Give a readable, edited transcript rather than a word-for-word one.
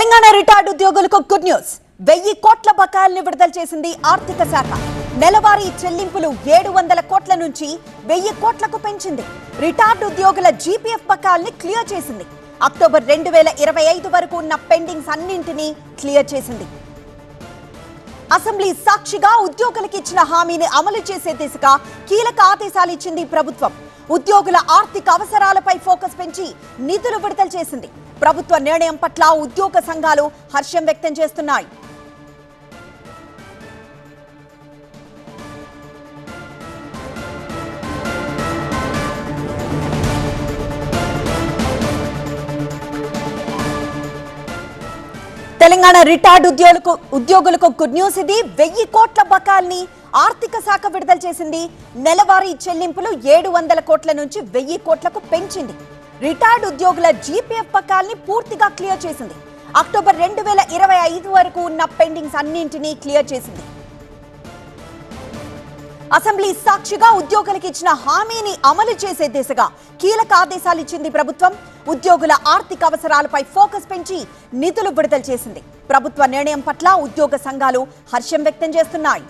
Telangana retired ఉద్యోగులకు good news. 1000 కోట్ల బకాయిల్ని విడుదల చేసింది ఆర్థిక శాఖ. నెలవారీ చెల్లింపులు 700 కోట్ల నుంచి 1000 కోట్లకు పెంచింది. రిటైర్డ్ ఉద్యోగుల జీపీఎఫ్ బకాయిల్ని క్లియర్ చేసింది. అక్టోబర్ 2025 వరకు ఉన్న పెండింగ్స్ అన్నింటినీ క్లియర్ చేసింది. అసెంబ్లీ సాక్షిగా ఉద్యోగులకు ఇచ్చిన హామీని అమలు చేసే దిశగా కీలక ఆదేశాలు ఇచ్చింది ప్రభుత్వం. ఉద్యోగుల ఆర్థిక అవసరాలపై ఫోకస్ పెంచి నిధులు విడుదల చేసింది. ప్రభుత్వ నిర్ణయం పట్ల ఉద్యోగ సంఘాలు హర్షం వ్యక్తం చేస్తున్నాయి. తెలంగాణ రిటైర్డ్ ఉద్యోగులకు గుడ్ న్యూస్. ఇది 1000 కోట్ల బకాయిల్ని ఆర్థిక శాఖ విడుదల చేసింది. నెలవారీ చెల్లింపులు 700 కోట్ల నుంచి 1000 కోట్లకు పెంచింది. రిటైర్డ్ ఉద్యోగుల జీపీఎఫ్ బకాయిల్ని పూర్తిగా క్లియర్ చేసింది. అక్టోబర్ 2025 వరకు ఉన్న పెండింగ్స్ అన్నింటినీ క్లియర్ చేసింది. అసెంబ్లీ సాక్షిగా ఉద్యోగులకు ఇచ్చిన హామీని అమలు చేసే దిశగా కీలక ఆదేశాలు ఇచ్చింది ప్రభుత్వం. ఉద్యోగుల ఆర్థిక అవసరాలపై ఫోకస్ పెంచి నిధులు విడుదల చేసింది. ప్రభుత్వ నిర్ణయం పట్ల ఉద్యోగ సంఘాలు హర్షం వ్యక్తం చేస్తున్నాయి.